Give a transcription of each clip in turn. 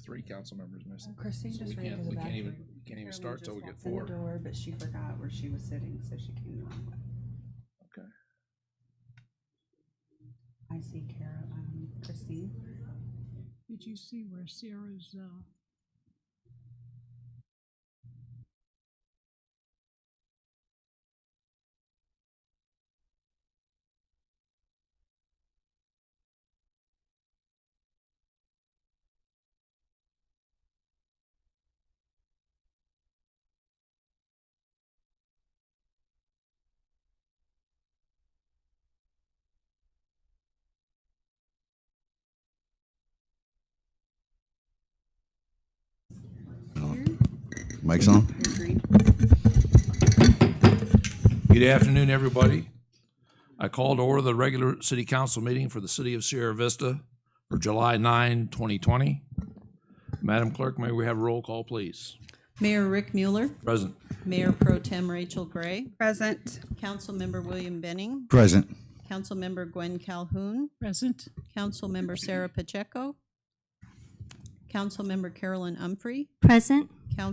3 council members missing. Christine So just we ran to the can't bathroom. even Carolyn start just till we get walked in the 4. door, but she forgot where she was sitting, so she came the wrong way. Okay. I see Christine. Did you see where Sarah's, Mic's on. Agreed. Good afternoon, everybody. I call to order the regular city council meeting for the city of Sierra Vista for July 9, 2020. Madam Clerk, may we have a roll call, please? Mayor Rick Mueller, Present. Mayor Pro Tem Rachel Gray, Present. Councilmember William Benning, Present. Councilmember Gwen Calhoun, present? Councilmember Sarah Pacheco, Councilmember Carolyn Humphrey, Present. Councilmember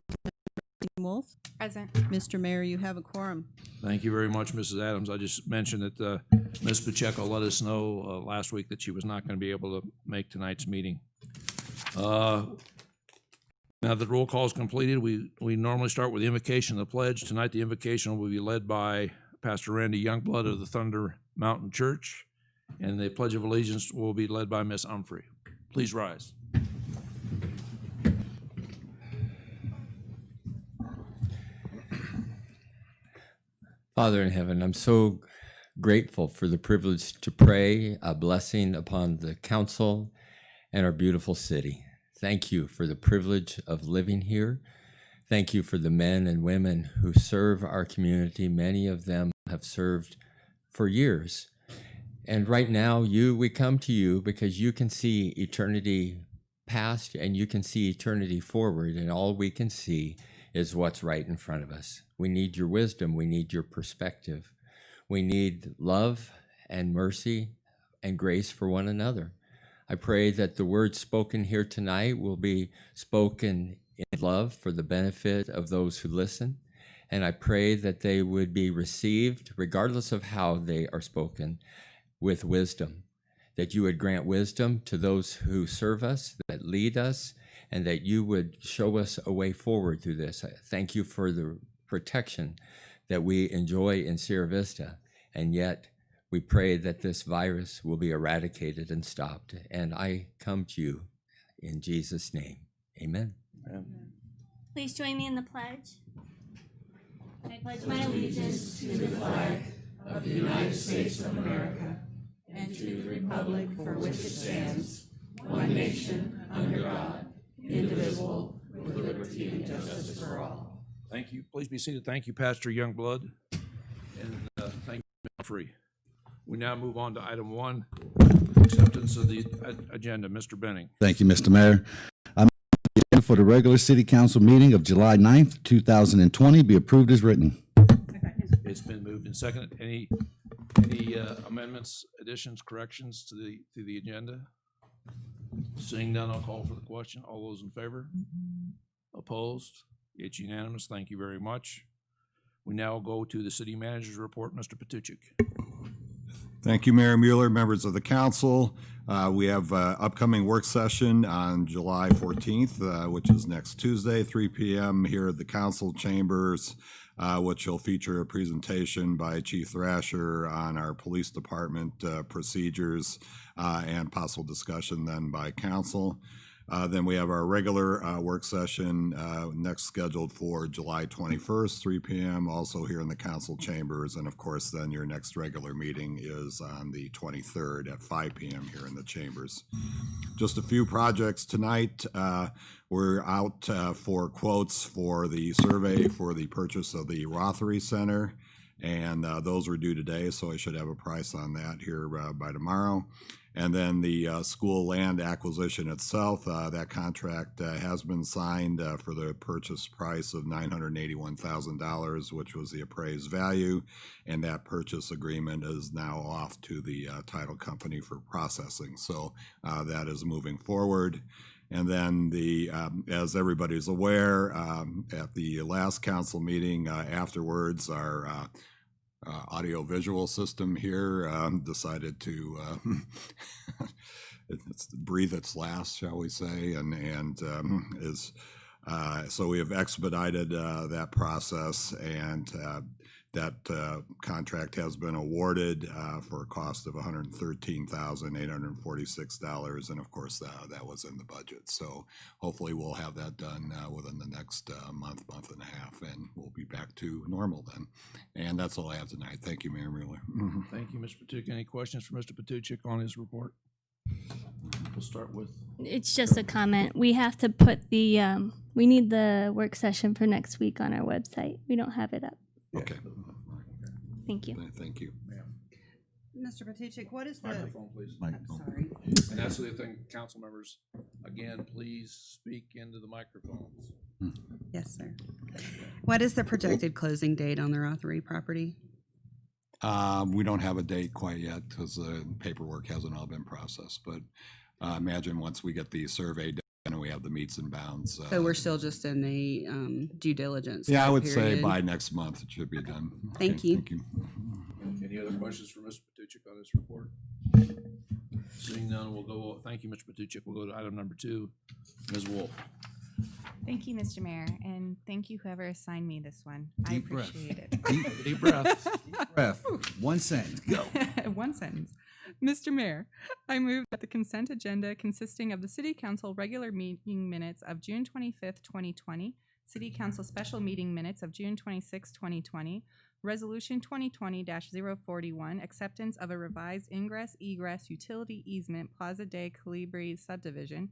Wolf. Present. Mr. Mayor, you have a quorum. Thank you very much, Mrs. Adams. I just mentioned that Ms. Pacheco let us know last week that she was not going to be able to make tonight's meeting. Now that the roll call is completed, we normally start with the invocation of the pledge. Tonight, the invocation will be led by Pastor Randy Youngblood of the Thunder Mountain Church, and the Pledge of Allegiance will be led by Ms. Humphrey. Please rise. Father in heaven, I'm so grateful for the privilege to pray a blessing upon the council and our beautiful city. Thank you for the privilege of living here. Thank you for the men and women who serve our community. Many of them have served for years. And right now, we come to you because you can see eternity past and you can see eternity forward, and all we can see is what's right in front of us. We need your wisdom. We need your perspective. We need love and mercy and grace for one another. I pray that the words spoken here tonight will be spoken in love for the benefit of those who listen. And I pray that they would be received, regardless of how they are spoken, with wisdom. That you would grant wisdom to those who serve us, that lead us, and that you would show us a way forward through this. Thank you for the protection that we enjoy in Sierra Vista, and yet we pray that this virus will be eradicated and stopped. And I come to you in Jesus' name. Amen. Please join me in the pledge. I pledge my allegiance to the flag of the United States of America and to the republic for which it stands, one nation, under God, indivisible, with liberty and justice for all. Thank you. Please be seated. Thank you, Pastor Youngblood. And thank you, Ms. Humphrey. We now move on to item 1, acceptance of the agenda. Mr. Benning. Thank you, Mr. Mayor. I move the agenda for the regular city council meeting of July 9th, 2020 be approved as written. It's been moved and seconded. Any amendments, additions, corrections to the agenda? Seeing none, I'll call for the question. All those in favor? Opposed? It's unanimous. Thank you very much. We now go to the city manager's report. Mr. Patuchik. Thank you, Mayor Mueller, members of the council. We have an upcoming work session on July 14th, which is next Tuesday, 3 p.m. here at the council chambers, which will feature a presentation by Chief Thrasher on our police department procedures and possible discussion then by council. Then we have our regular work session next scheduled for July 21st, 3 p.m., also here in the council chambers. And of course, then your next regular meeting is on the 23rd at 5 p.m. here in the chambers. Just a few projects tonight. We're out for quotes for the survey for the purchase of the Rothery Center. And those were due today, so I should have a price on that here by tomorrow. And then the school land acquisition itself, that contract has been signed for the purchase price of $981,000, which was the appraised value. And that purchase agreement is now off to the title company for processing. So that is moving forward. And then as everybody's aware, at the last council meeting afterwards, our audio-visual system here decided to breathe its last, shall we say, and so we have expedited that process, and that contract has been awarded for a cost of $113,846, and of course that was in the budget. So hopefully we'll have that done within the next month and a half, and we'll be back to normal then. And that's all I have tonight. Thank you, Mayor Mueller. Thank you, Mr. Patuchik. Any questions for Mr. Patuchik on his report? We'll start with, It's just a comment. We have to put the, we need the work session for next week on our website. We don't have it up. Okay. Thank you. Thank you. Mr. Patuchik, what is the, microphone, please. I'm sorry. And that's the thing, council members, again, please speak into the microphones. Yes, sir. What is the projected closing date on the Rothery property? We don't have a date quite yet because the paperwork hasn't all been processed, but imagine once we get the survey done and we have the meets and bounds. So we're still just in the due diligence. Yeah, I would period. say by next month it should be done. Thank Okay, you. Thank you. Any other questions for Mr. Patuchik on this report? Seeing none, we'll go, thank you, Mr. Patuchik. We'll go to item number 2, Ms. Wolf. Thank you, Mr. Mayor, and thank you whoever assigned me this one. Deep I breath. appreciate it. Deep breath. Breath. One sentence. Go. One sentence. Mr. Mayor, I move that the consent agenda consisting of the City Council regular meeting minutes of June 25th, 2020, City Council special meeting minutes of June 26, 2020, Resolution 2020-041, acceptance of a revised ingress-egress utility easement Plaza de Colibri subdivision,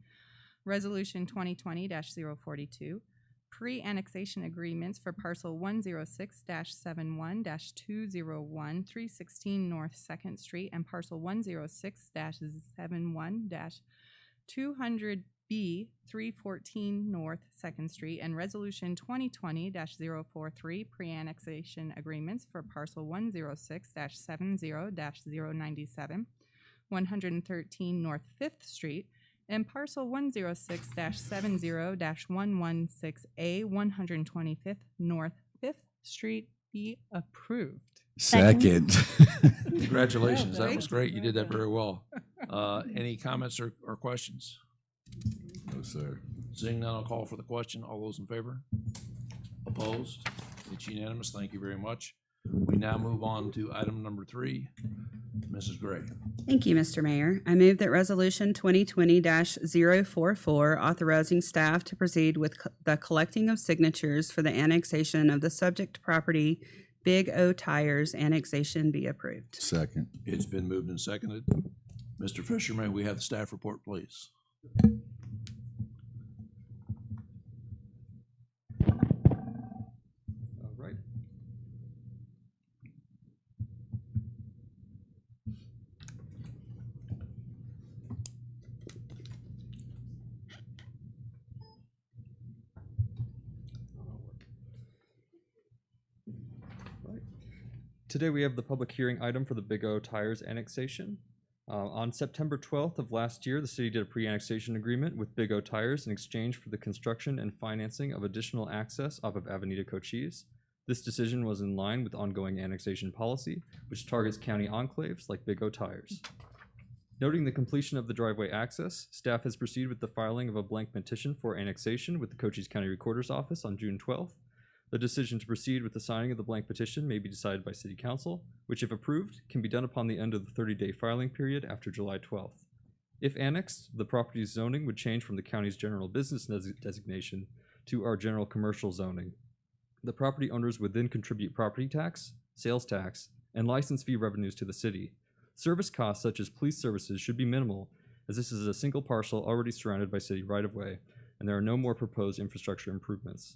Resolution 2020-042, pre-annexation agreements for parcel 106-71-201-316 North 2nd Street and parcel 106-71-200B 314 North 2nd Street, and Resolution 2020-043, pre-annexation agreements for parcel 106-70-097 113 North 5th Street, and parcel 106-70-116A 125th North 5th Street be approved. Second. Congratulations. That was great. You did that very well. Any comments or questions? No, sir. Seeing none, I'll call for the question. All those in favor? Opposed? It's unanimous. Thank you very much. We now move on to item number 3. Mrs. Gray. Thank you, Mr. Mayor. I move that Resolution 2020-044, authorizing staff to proceed with the collecting of signatures for the annexation of the subject property, Big O Tires annexation, be approved. Second. It's been moved and seconded. Mr. Fisher, may we have the staff report, please? All right. Today we have the public hearing item for the Big O Tires annexation. On September 12th of last year, the city did a pre-annexation agreement with Big O Tires in exchange for the construction and financing of additional access off of Avenida Cochise. This decision was in line with ongoing annexation policy, which targets county enclaves like Big O Tires. Noting the completion of the driveway access, staff has proceeded with the filing of a blank petition for annexation with the Cochise County Recorder's Office on June 12th. The decision to proceed with the signing of the blank petition may be decided by City Council, which, if approved, can be done upon the end of the 30-day filing period after July 12th. If annexed, the property's zoning would change from the county's general business designation to our general commercial zoning. The property owners would then contribute property tax, sales tax, and license fee revenues to the city. Service costs such as police services should be minimal, as this is a single parcel already surrounded by city right-of-way, and there are no more proposed infrastructure improvements.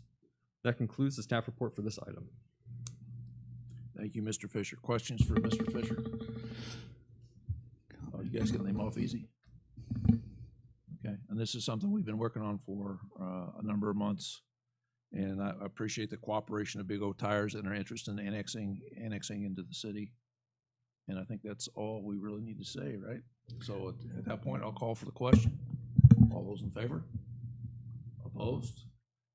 That concludes the staff report for this item. Thank you, Mr. Fisher. Questions for Mr. Fisher? Oh, you guys get the name off easy? Okay, and this is something we've been working on for a number of months. And I appreciate the cooperation of Big O Tires and their interest in annexing into the city. And I think that's all we really need to say, right? So at that point, I'll call for the question. All those in favor? Opposed?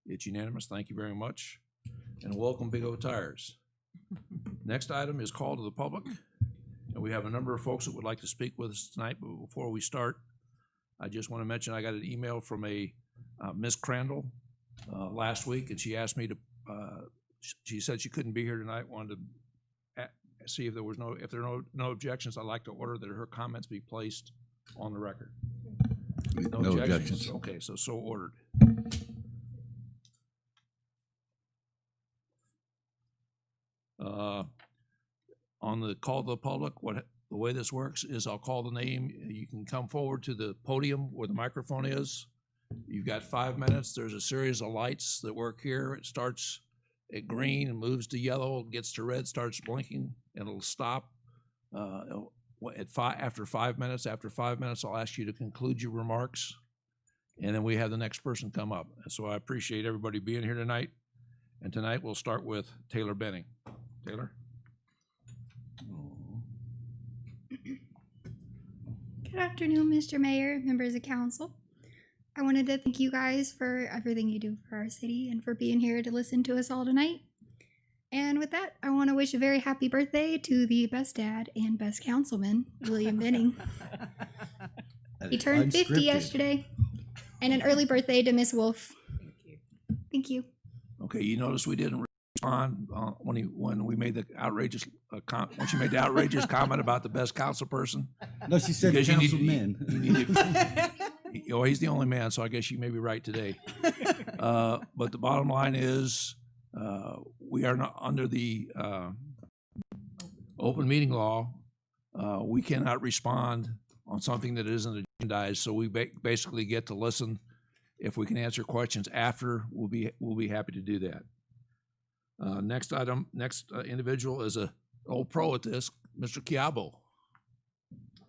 It's unanimous. Thank you very much. And welcome Big O Tires. Next item is call to the public. And we have a number of folks that would like to speak with us tonight, but before we start, I just want to mention I got an email from a Miss Crandall last week, and she asked me to, she said she couldn't be here tonight, wanted to see if there are no objections, I'd like to order that her comments be placed on the record. No objections. Okay, so ordered. On the call to the public, the way this works is I'll call the name. You can come forward to the podium where the microphone is. You've got 5 minutes. There's a series of lights that work here. It starts at green and moves to yellow, gets to red, starts blinking, and it'll stop after 5 minutes. After 5 minutes, I'll ask you to conclude your remarks, and then we have the next person come up. And so I appreciate everybody being here tonight. And tonight we'll start with Taylor Benning. Taylor? Good afternoon, Mr. Mayor, members of council. I wanted to thank you guys for everything you do for our city and for being here to listen to us all tonight. And with that, I want to wish a very happy birthday to the best dad and best councilman, William Benning. He turned 50 Unscripted. yesterday. And an early birthday to Miss Wolf. Thank you. Okay, you notice we didn't respond when we made the outrageous when she made the outrageous comment about the best council person. No, she said Because you need- councilman. you need to- he's the only man, so I guess you may be right today. But the bottom line is, we are not under the open meeting law. We cannot respond on something that isn't agendized, so we basically get to listen. If we can answer questions after, we'll be happy to do that. Next individual is a old pro at this, Mr. Chiabo.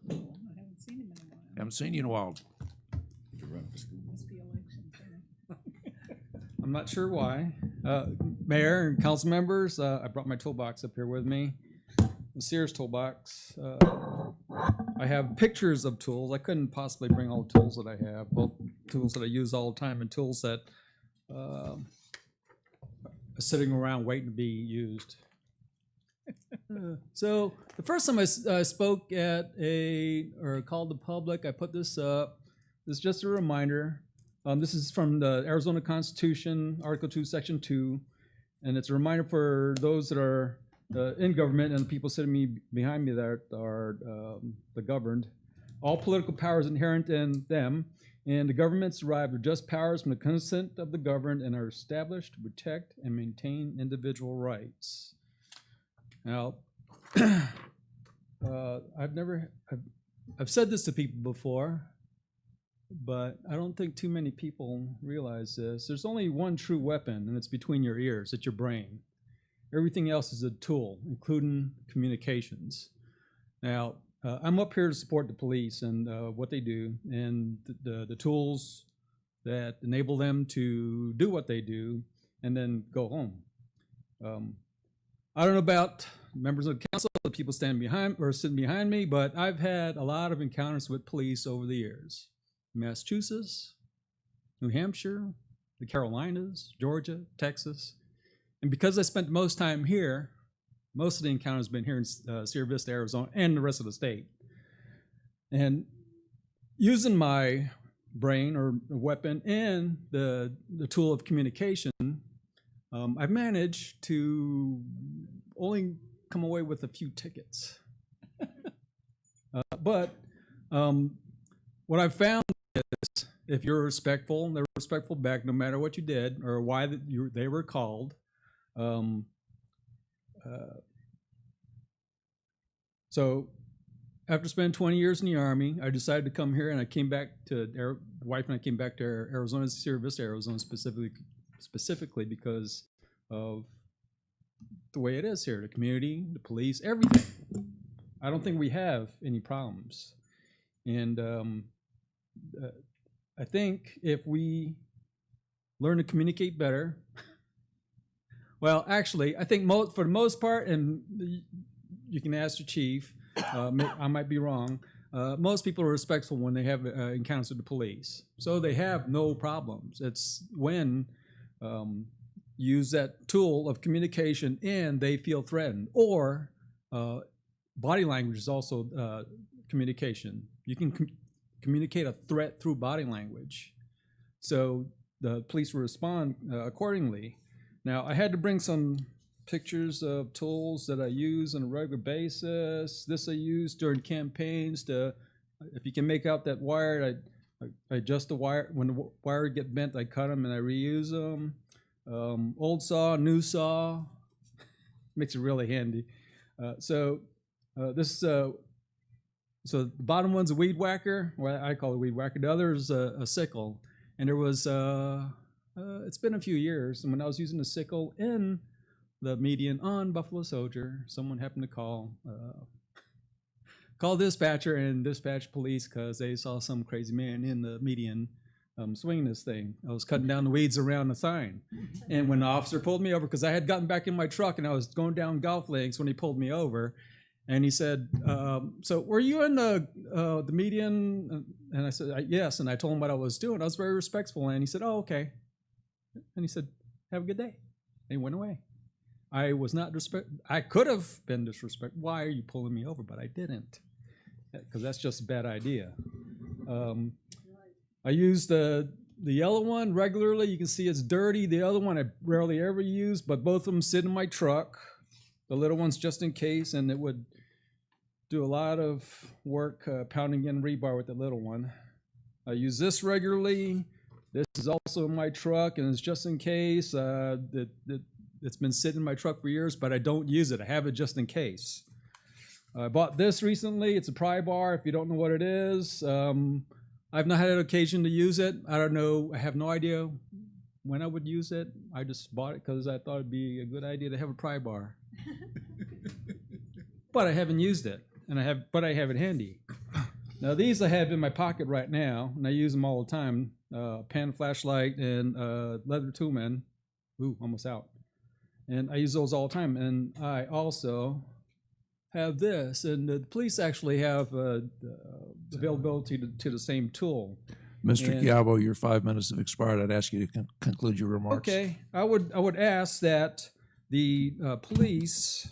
I haven't seen him in a while. Haven't seen you in a while. Must be election time. I'm not sure why. Mayor and council members, I brought my toolbox up here with me. The Sears toolbox. I have pictures of tools. I couldn't possibly bring all the tools that I have, both tools that I use all the time and tools that are sitting around waiting to be used. So the first time I spoke at or called the public, I put this up. This is just a reminder. This is from the Arizona Constitution, Article 2, Section 2, and it's a reminder for those that are in government and the people sitting behind me that are the governed. All political powers inherent in them, and the governments derive their just powers from the consent of the governed and are established to protect and maintain individual rights. Now, I've said this to people before, but I don't think too many people realize this. There's only one true weapon, and it's between your ears. It's your brain. Everything else is a tool, including communications. Now, I'm up here to support the police and what they do, and the tools that enable them to do what they do, and then go home. I don't know about members of the council, the people standing behind or sitting behind me, but I've had a lot of encounters with police over the years. Massachusetts, New Hampshire, the Carolinas, Georgia, Texas. And because I spent most time here, most of the encounters have been here in Sierra Vista, Arizona, and the rest of the state. And using my brain or weapon and the tool of communication, I've managed to only come away with a few tickets. But what I've found is if you're respectful, they're respectful back no matter what you did or why they were called. So after spending 20 years in the Army, I decided to come here, and I came back to wife and I came back to Arizona, Sierra Vista, Arizona specifically because of the way it is here, the community, the police, everything. I don't think we have any problems. And I think if we learn to communicate better, well, actually, I think for the most part, and you can ask the chief, I might be wrong, most people are respectful when they have encounters with the police. So they have no problems. It's when use that tool of communication and they feel threatened, or body language is also communication. You can communicate a threat through body language. So the police will respond accordingly. Now, I had to bring some pictures of tools that I use on a regular basis. This I use during campaigns to, if you can make out that wire, I adjust the wire. When the wire get bent, I cut them and I reuse them. Old saw, new saw, makes it really handy. So the bottom one's a weed whacker. Well, I call it a weed whacker. The other is a sickle. And there was, it's been a few years, and when I was using the sickle in the median on Buffalo Soldier, someone happened to call dispatcher and dispatch police because they saw some crazy man in the median swinging this thing. I was cutting down the weeds around the sign. And when the officer pulled me over, because I had gotten back in my truck and I was going down golf links when he pulled me over, and he said, so were you in the median? And I said, yes. And I told him what I was doing. I was very respectful. And he said, oh, okay. And he said, have a good day. And he went away. I was not I could have been disrespectful. Why are you pulling me over? But I didn't, because that's just a bad idea. I use the yellow one regularly. You can see it's dirty. The other one I rarely ever use, but both of them sit in my truck. The little one's just in case, and it would do a lot of work pounding in rebar with the little one. I use this regularly. This is also in my truck, and it's just in case. It's been sitting in my truck for years, but I don't use it. I have it just in case. I bought this recently. It's a pry bar, if you don't know what it is. I've not had an occasion to use it. I don't know. I have no idea when I would use it. I just bought it because I thought it'd be a good idea to have a pry bar. But I haven't used it, but I have it handy. Now these I have in my pocket right now, and I use them all the time. Pen, flashlight, and leather toolman. Ooh, almost out. And I use those all the time. And I also have this, and the police actually have availability to the same tool. Mr. And- Chiavo, your 5 minutes have expired. I'd ask you to conclude your remarks. Okay, I would ask that the police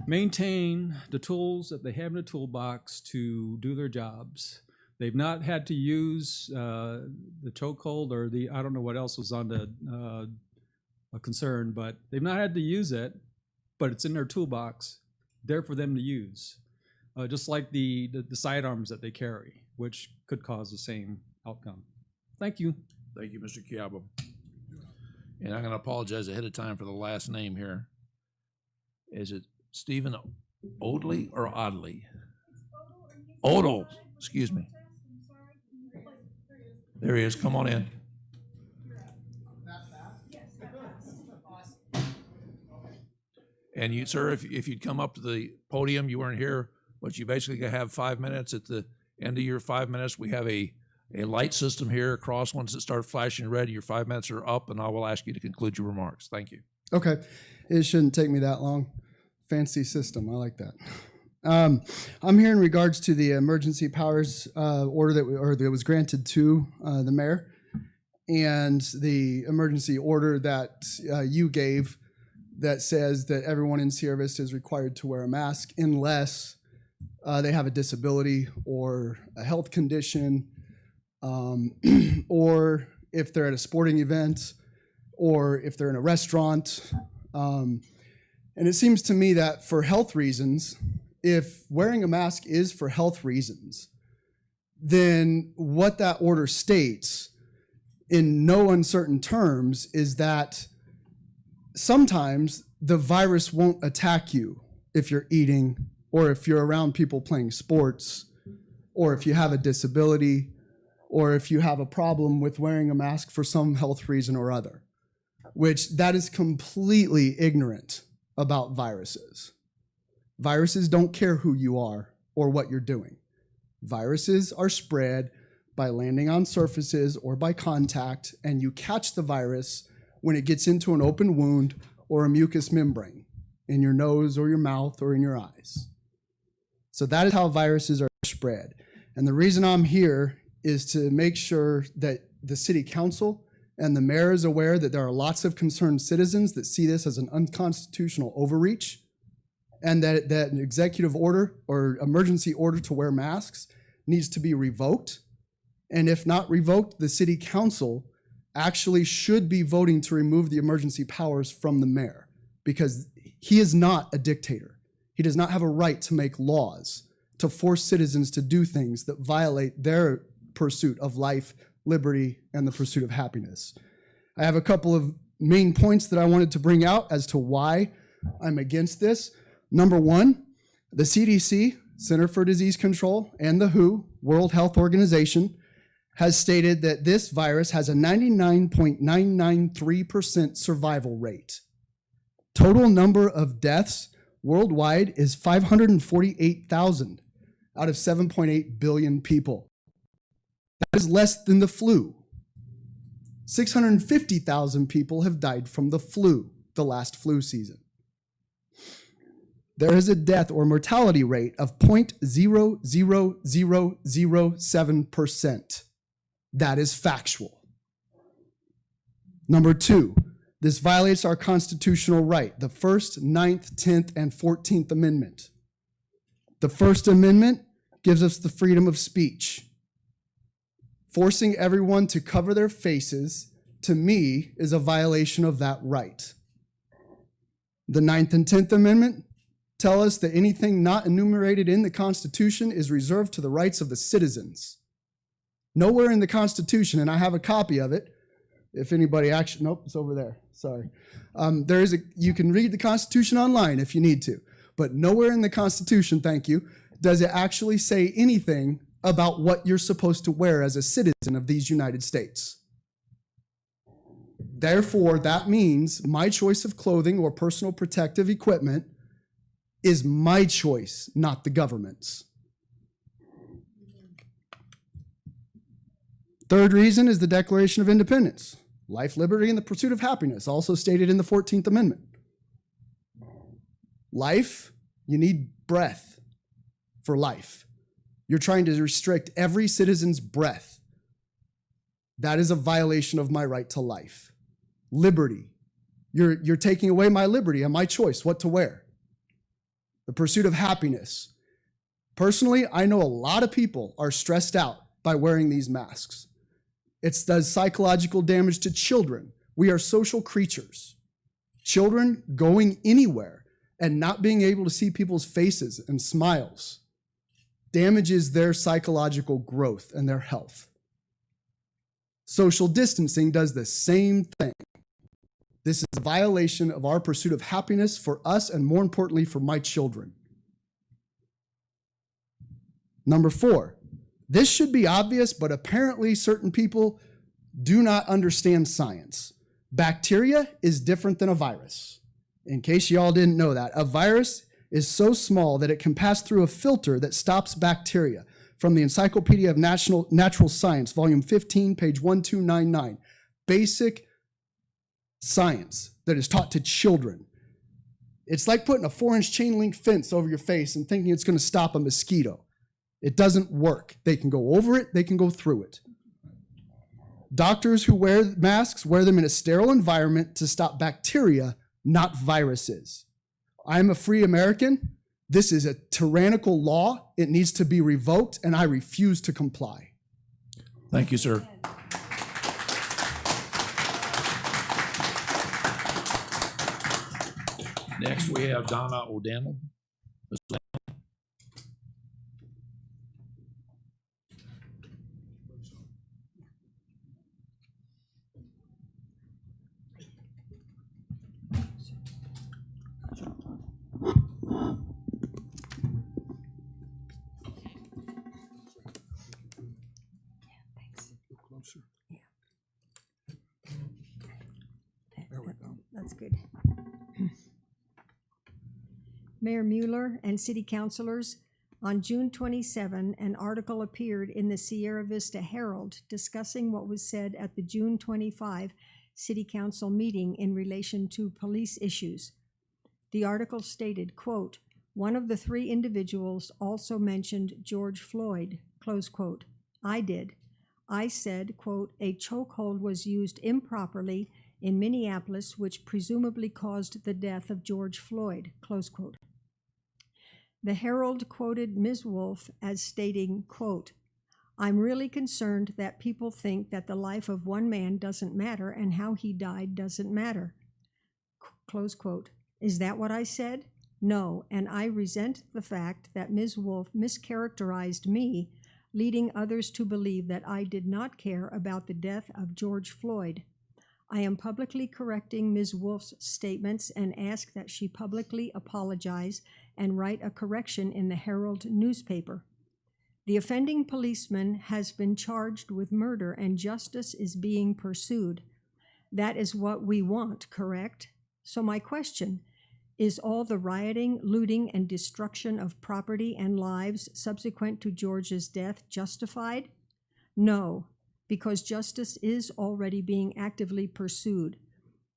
maintain the tools that they have in the toolbox to do their jobs. They've not had to use the chokehold or I don't know what else was on the a concern, but they've not had to use it, but it's in their toolbox, there for them to use. Just like the sidearms that they carry, which could cause the same outcome. Thank you. Thank you, Mr. Chiavo. And I'm going to apologize ahead of time for the last name here. Is it Stephen Odley or Oddly? Odle, excuse me. There he is. Come on in. And you, sir, if you'd come up to the podium, you weren't here, but you basically have 5 minutes. At the end of your 5 minutes, we have a light system here across. Once it starts flashing red, your 5 minutes are up, and I will ask you to conclude your remarks. Thank you. Okay. It shouldn't take me that long. Fancy system. I like that. I'm here in regards to the emergency powers order that was granted to the mayor, and the emergency order that you gave that says that everyone in Sierra Vista is required to wear a mask unless they have a disability or a health condition, or if they're at a sporting event, or if they're in a restaurant. And it seems to me that for health reasons, if wearing a mask is for health reasons, then what that order states in no uncertain terms is that sometimes the virus won't attack you if you're eating, or if you're around people playing sports, or if you have a disability, or if you have a problem with wearing a mask for some health reason or other, which that is completely ignorant about viruses. Viruses don't care who you are or what you're doing. Viruses are spread by landing on surfaces or by contact, and you catch the virus when it gets into an open wound or a mucous membrane in your nose or your mouth or in your eyes. So that is how viruses are spread. And the reason I'm here is to make sure that the city council and the mayor is aware that there are lots of concerned citizens that see this as an unconstitutional overreach, and that an executive order or emergency order to wear masks needs to be revoked. And if not revoked, the city council actually should be voting to remove the emergency powers from the mayor, because he is not a dictator. He does not have a right to make laws to force citizens to do things that violate their pursuit of life, liberty, and the pursuit of happiness. I have a couple of main points that I wanted to bring out as to why I'm against this. Number one, the CDC, Center for Disease Control, and the WHO, World Health Organization, has stated that this virus has a 99.993% survival rate. Total number of deaths worldwide is 548,000 out of 7.8 billion people. That is less than the flu. 650,000 people have died from the flu, the last flu season. There is a death or mortality rate of 0.00007%. That is factual. Number two, this violates our constitutional right, the First, 9th, 10th, and 14th Amendment. The First Amendment gives us the freedom of speech. Forcing everyone to cover their faces, to me, is a violation of that right. The 9th and 10th Amendment tell us that anything not enumerated in the Constitution is reserved to the rights of the citizens. Nowhere in the Constitution, and I have a copy of it, if anybody actually, nope, it's over there, sorry. You can read the Constitution online if you need to, but nowhere in the Constitution, thank you, does it actually say anything about what you're supposed to wear as a citizen of these United States. Therefore, that means my choice of clothing or personal protective equipment is my choice, not the government's. Third reason is the Declaration of Independence. Life, liberty, and the pursuit of happiness, also stated in the 14th Amendment. Life, you need breath for life. You're trying to restrict every citizen's breath. That is a violation of my right to life. Liberty, you're taking away my liberty and my choice what to wear. The pursuit of happiness. Personally, I know a lot of people are stressed out by wearing these masks. It does psychological damage to children. We are social creatures. Children going anywhere and not being able to see people's faces and smiles damages their psychological growth and their health. Social distancing does the same thing. This is a violation of our pursuit of happiness for us and, more importantly, for my children. Number four, this should be obvious, but apparently certain people do not understand science. Bacteria is different than a virus. In case y'all didn't know that, a virus is so small that it can pass through a filter that stops bacteria. From the Encyclopedia of Natural Science, volume 15, page 1299. Basic science that is taught to children. It's like putting a 4-inch chain link fence over your face and thinking it's going to stop a mosquito. It doesn't work. They can go over it, they can go through it. Doctors who wear masks wear them in a sterile environment to stop bacteria, not viruses. I'm a free American. This is a tyrannical law. It needs to be revoked, and I refuse to comply. Thank you, sir. Next, we have Donna O'Donnell. That's good. Mayor Mueller and city councilors, on June 27, an article appeared in the Sierra Vista Herald discussing what was said at the June 25 city council meeting in relation to police issues. The article stated, quote, One of the three individuals also mentioned George Floyd, close quote. I did. I said, quote, a chokehold was used improperly in Minneapolis, which presumably caused the death of George Floyd, close quote. The Herald quoted Ms. Wolf as stating, quote, I'm really concerned that people think that the life of one man doesn't matter and how he died doesn't matter. Close quote. Is that what I said? No, and I resent the fact that Ms. Wolf mischaracterized me, leading others to believe that I did not care about the death of George Floyd. I am publicly correcting Ms. Wolf's statements and ask that she publicly apologize and write a correction in the Herald newspaper. The offending policeman has been charged with murder and justice is being pursued. That is what we want, correct? So my question, is all the rioting, looting, and destruction of property and lives subsequent to George's death justified? No, because justice is already being actively pursued.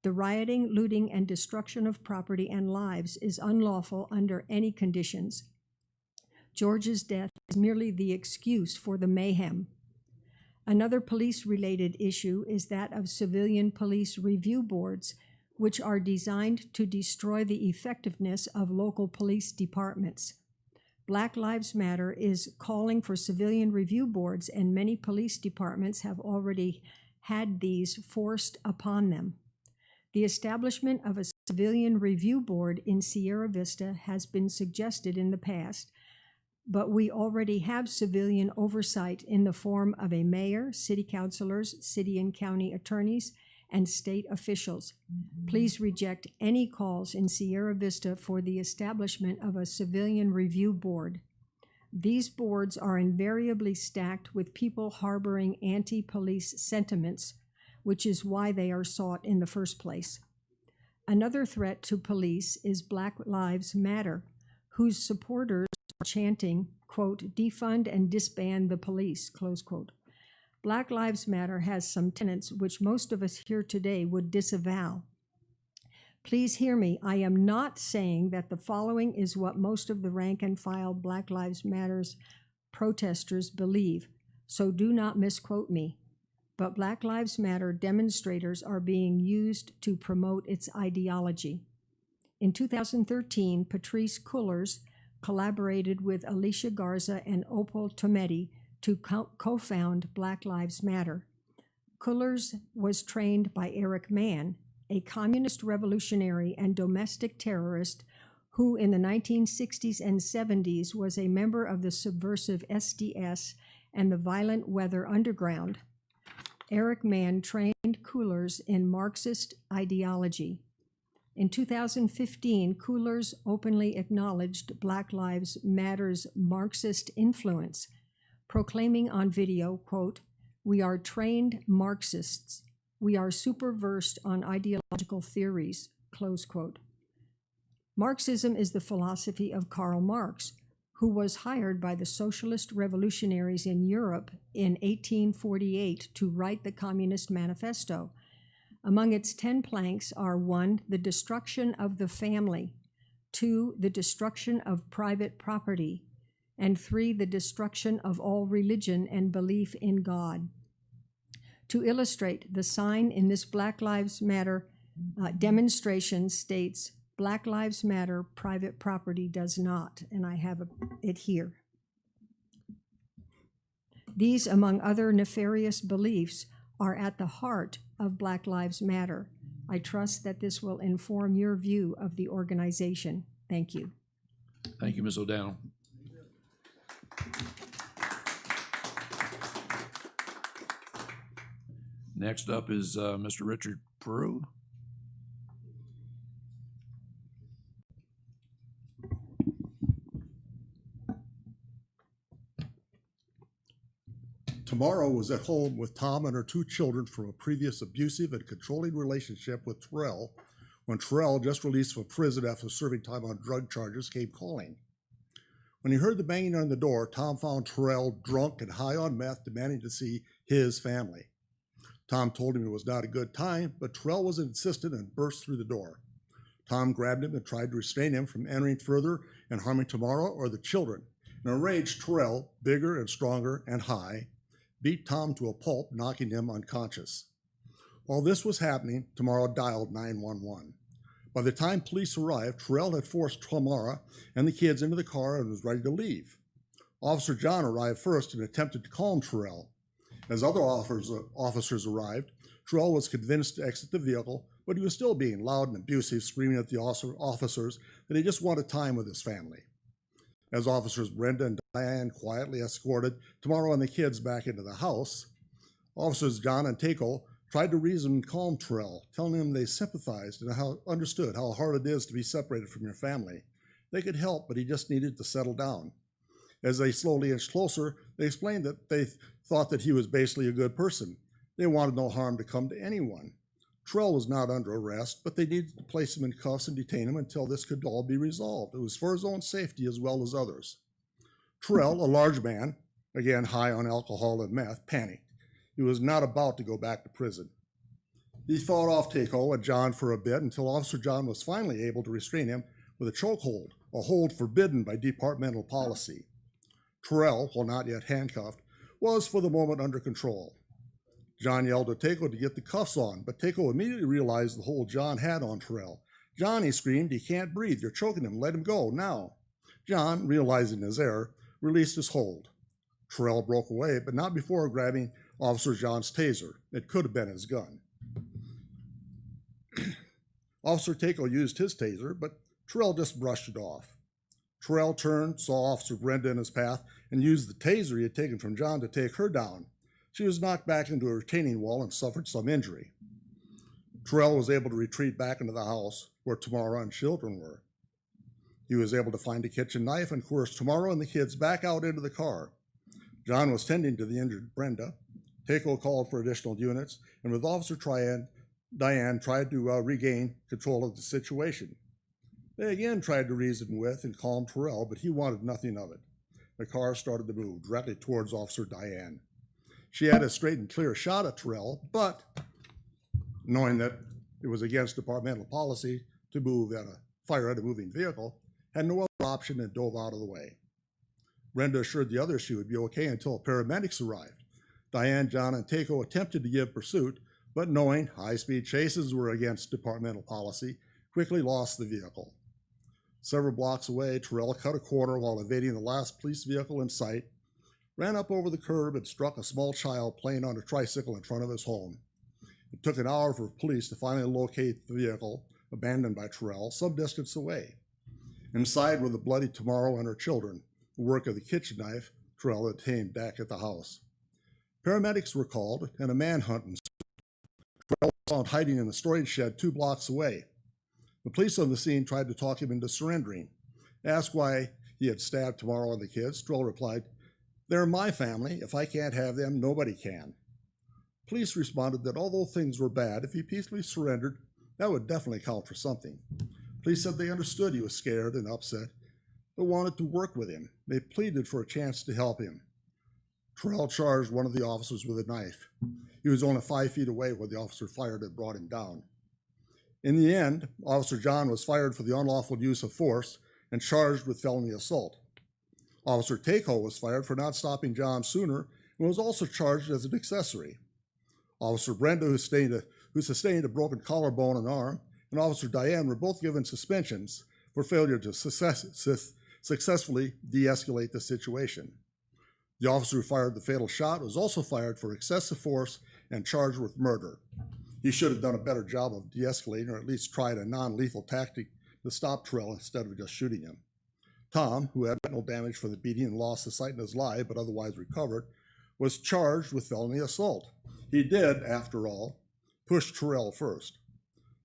The rioting, looting, and destruction of property and lives is unlawful under any conditions. George's death is merely the excuse for the mayhem. Another police-related issue is that of civilian police review boards, which are designed to destroy the effectiveness of local police departments. Black Lives Matter is calling for civilian review boards, and many police departments have already had these forced upon them. The establishment of a civilian review board in Sierra Vista has been suggested in the past, but we already have civilian oversight in the form of a mayor, city councilors, city and county attorneys, and state officials. Please reject any calls in Sierra Vista for the establishment of a civilian review board. These boards are invariably stacked with people harboring anti-police sentiments, which is why they are sought in the first place. Another threat to police is Black Lives Matter, whose supporters are chanting, quote, defund and disband the police, close quote. Black Lives Matter has some tenets which most of us here today would disavow. Please hear me. I am not saying that the following is what most of the rank and file Black Lives Matters protesters believe, so do not misquote me. But Black Lives Matter demonstrators are being used to promote its ideology. In 2013, Patrisse Cullors collaborated with Alicia Garza and Opal Tometi to co-found Black Lives Matter. Cullors was trained by Eric Mann, a communist revolutionary and domestic terrorist who in the 1960s and 70s was a member of the subversive SDS and the Violent Weather Underground. Eric Mann trained Cullors in Marxist ideology. In 2015, Cullors openly acknowledged Black Lives Matter's Marxist influence, proclaiming on video, quote, "We are trained Marxists. We are super versed on ideological theories," close quote. Marxism is the philosophy of Karl Marx, who was hired by the socialist revolutionaries in Europe in 1848 to write the Communist Manifesto. Among its 10 planks are 1, the destruction of the family, 2, the destruction of private property, and 3, the destruction of all religion and belief in God. To illustrate, the sign in this Black Lives Matter demonstration states, "Black Lives Matter, private property does not," and I have it here. These, among other nefarious beliefs, are at the heart of Black Lives Matter. I trust that this will inform your view of the organization. Thank you. Thank you, Ms. O'Donnell. Next up is Mr. Richard Peru. Tamara was at home with Tom and her 2 children from a previous abusive and controlling relationship with Terrell when Terrell, just released from prison after serving time on drug charges, came calling. When he heard the banging on the door, Tom found Terrell drunk and high on meth, demanding to see his family. Tom told him it was not a good time, but Terrell was insistent and burst through the door. Tom grabbed him and tried to restrain him from entering further and harming Tamara or the children. In a rage, Terrell, bigger and stronger and high, beat Tom to a pulp, knocking him unconscious. While this was happening, Tamara dialed 911. By the time police arrived, Terrell had forced Tamara and the kids into the car and was ready to leave. Officer John arrived first and attempted to calm Terrell. As other officers arrived, Terrell was convinced to exit the vehicle, but he was still being loud and abusive, screaming at the officers that he just wanted time with his family. As officers Brenda and Diane quietly escorted Tamara and the kids back into the house, officers John and Takeo tried to reason and calm Terrell, telling him they sympathized and understood how hard it is to be separated from your family. They could help, but he just needed to settle down. As they slowly inched closer, they explained that they thought that he was basically a good person. They wanted no harm to come to anyone. Terrell was not under arrest, but they needed to place him in cuffs and detain him until this could all be resolved. It was for his own safety as well as others. Terrell, a large man, again high on alcohol and meth, panicked. He was not about to go back to prison. He fought off Takeo and John for a bit until Officer John was finally able to restrain him with a chokehold, a hold forbidden by departmental policy. Terrell, while not yet handcuffed, was for the moment under control. John yelled at Takeo to get the cuffs on, but Takeo immediately realized the hold John had on Terrell. "John," he screamed, "he can't breathe. You're choking him. Let him go, now." John, realizing his error, released his hold. Terrell broke away, but not before grabbing Officer John's taser. It could have been his gun. Officer Takeo used his taser, but Terrell just brushed it off. Terrell turned, saw Officer Brenda in his path, and used the taser he had taken from John to take her down. She was knocked back into a retaining wall and suffered some injury. Terrell was able to retreat back into the house where Tamara and children were. He was able to find a kitchen knife and coerce Tamara and the kids back out into the car. John was tending to the injured Brenda. Takeo called for additional units, and with Officer Diane tried to regain control of the situation. They again tried to reason with and calm Terrell, but he wanted nothing of it. The car started to move directly towards Officer Diane. She had a straight and clear shot at Terrell, but knowing that it was against departmental policy to fire at a moving vehicle, had no other option and dove out of the way. Brenda assured the others she would be okay until paramedics arrived. Diane, John, and Takeo attempted to give pursuit, but knowing high-speed chases were against departmental policy, quickly lost the vehicle. Several blocks away, Terrell cut a corner while evading the last police vehicle in sight, ran up over the curb and struck a small child playing on a tricycle in front of his home. It took an hour for police to finally locate the vehicle, abandoned by Terrell, some distance away. Inside were the bloody Tamara and her children, the work of the kitchen knife Terrell had tamed back at the house. Paramedics were called, and a manhunt ensued. Terrell was found hiding in the storage shed 2 blocks away. The police on the scene tried to talk him into surrendering. Asked why he had stabbed Tamara and the kids, Terrell replied, "They're my family. If I can't have them, nobody can." Police responded that although things were bad, if he peacefully surrendered, that would definitely count for something. Police said they understood he was scared and upset, but wanted to work with him. They pleaded for a chance to help him. Terrell charged one of the officers with a knife. He was only 5 feet away when the officer fired and brought him down. In the end, Officer John was fired for the unlawful use of force and charged with felony assault. Officer Takeo was fired for not stopping John sooner and was also charged as an accessory. Officer Brenda, who sustained a broken collarbone and arm, and Officer Diane were both given suspensions for failure to successfully de-escalate the situation. The officer who fired the fatal shot was also fired for excessive force and charged with murder. He should have done a better job of de-escalating, or at least tried a non-lethal tactic to stop Terrell instead of just shooting him. Tom, who had no damage from the beating and lost the sight in his eye but otherwise recovered, was charged with felony assault. He did, after all, push Terrell first.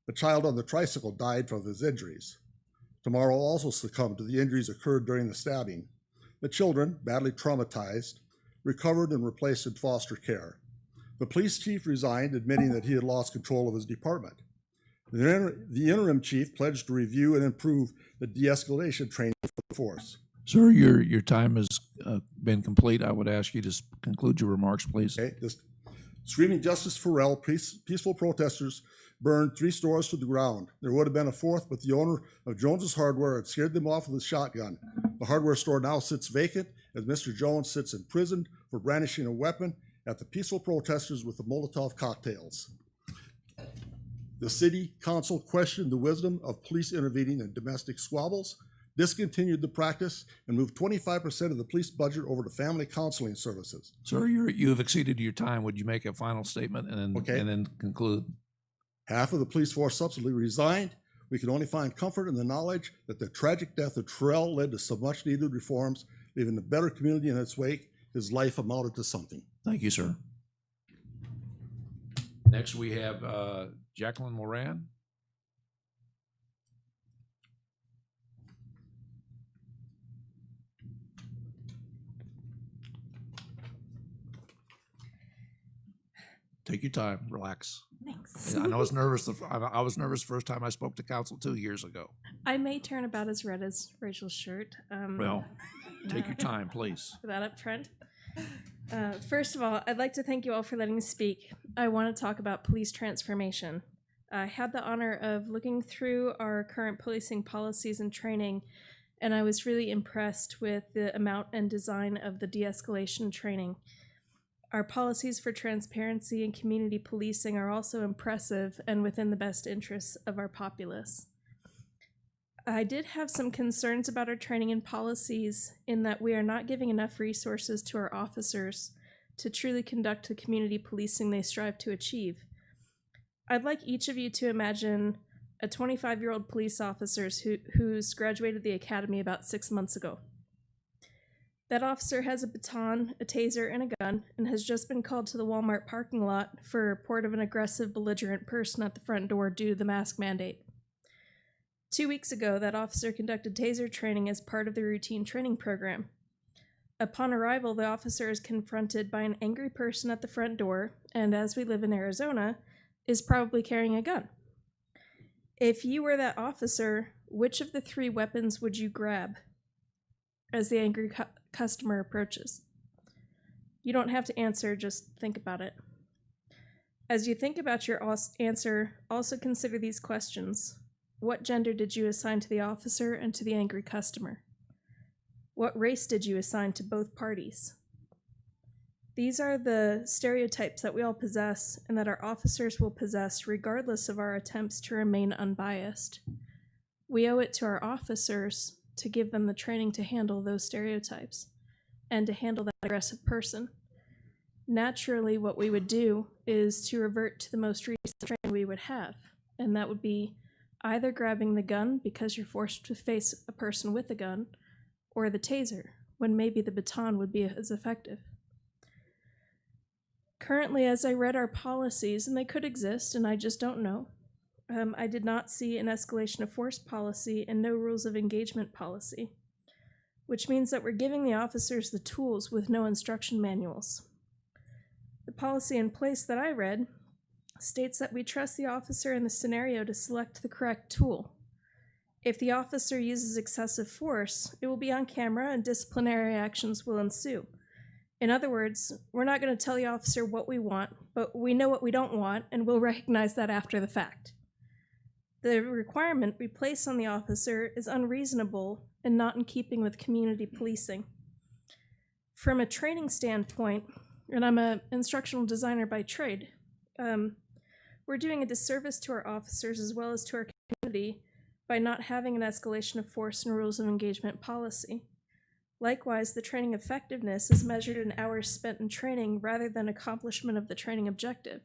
The child on the tricycle died from his injuries. Tamara also succumbed to the injuries occurred during the stabbing. The children, badly traumatized, recovered and were placed in foster care. The police chief resigned, admitting that he had lost control of his department. The interim chief pledged to review and improve the de-escalation training for the force. Sir, your time has been complete. I would ask you to conclude your remarks, please. Okay, screaming justice for Terrell, peaceful protesters burned 3 stores to the ground. There would have been a fourth, but the owner of Jones's Hardware had scared them off with a shotgun. The hardware store now sits vacant as Mr. Jones sits in prison for brandishing a weapon at the peaceful protesters with the Molotov cocktails. The city council questioned the wisdom of police intervening in domestic squabbles, discontinued the practice, and moved 25% of the police budget over to family counseling services. Sir, you've exceeded your time. Would you make a final statement and then conclude? Half of the police force subsequently resigned. We can only find comfort in the knowledge that the tragic death of Terrell led to some much needed reforms, leaving a better community in its wake. His life amounted to something. Thank you, sir. Next, we have Jacqueline Moran. Take your time, relax. Thanks. I know I was nervous. I was nervous the first time I spoke to council 2 years ago. I may turn about as red as Rachel's shirt. Well, take your time, please. For that up front. First of all, I'd like to thank you all for letting me speak. I want to talk about police transformation. I had the honor of looking through our current policing policies and training, and I was really impressed with the amount and design of the de-escalation training. Our policies for transparency and community policing are also impressive and within the best interests of our populace. I did have some concerns about our training and policies in that we are not giving enough resources to our officers to truly conduct the community policing they strive to achieve. I'd like each of you to imagine a 25-year-old police officer who's graduated the academy about 6 months ago. That officer has a baton, a taser, and a gun, and has just been called to the Walmart parking lot for a report of an aggressive, belligerent person at the front door due to the mask mandate. 2 weeks ago, that officer conducted taser training as part of the routine training program. Upon arrival, the officer is confronted by an angry person at the front door, and as we live in Arizona, is probably carrying a gun. If you were that officer, which of the 3 weapons would you grab as the angry customer approaches? You don't have to answer, just think about it. As you think about your answer, also consider these questions. What gender did you assign to the officer and to the angry customer? What race did you assign to both parties? These are the stereotypes that we all possess and that our officers will possess regardless of our attempts to remain unbiased. We owe it to our officers to give them the training to handle those stereotypes and to handle that aggressive person. Naturally, what we would do is to revert to the most recent training we would have, and that would be either grabbing the gun because you're forced to face a person with a gun, or the taser, when maybe the baton would be as effective. Currently, as I read our policies, and they could exist, and I just don't know, I did not see an escalation of force policy and no rules of engagement policy, which means that we're giving the officers the tools with no instruction manuals. The policy in place that I read states that we trust the officer in the scenario to select the correct tool. If the officer uses excessive force, it will be on camera and disciplinary actions will ensue. In other words, we're not going to tell the officer what we want, but we know what we don't want, and we'll recognize that after the fact. The requirement we place on the officer is unreasonable and not in keeping with community policing. From a training standpoint, and I'm an instructional designer by trade, we're doing a disservice to our officers as well as to our community by not having an escalation of force and rules of engagement policy. Likewise, the training effectiveness is measured in hours spent in training rather than accomplishment of the training objective.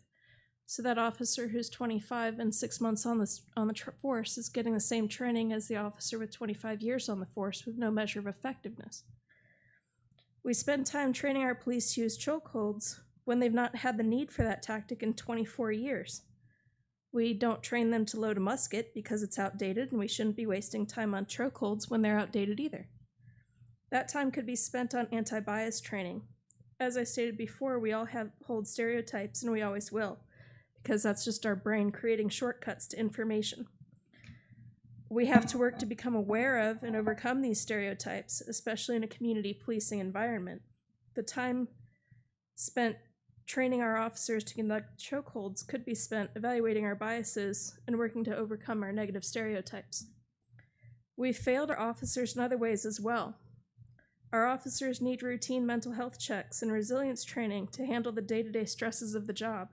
So that officer who's 25 and 6 months on the force is getting the same training as the officer with 25 years on the force with no measure of effectiveness. We spend time training our police to use chokeholds when they've not had the need for that tactic in 24 years. We don't train them to load a musket because it's outdated, and we shouldn't be wasting time on chokeholds when they're outdated either. That time could be spent on anti-bias training. As I stated before, we all hold stereotypes, and we always will, because that's just our brain creating shortcuts to information. We have to work to become aware of and overcome these stereotypes, especially in a community policing environment. The time spent training our officers to conduct chokeholds could be spent evaluating our biases and working to overcome our negative stereotypes. We've failed our officers in other ways as well. Our officers need routine mental health checks and resilience training to handle the day-to-day stresses of the job.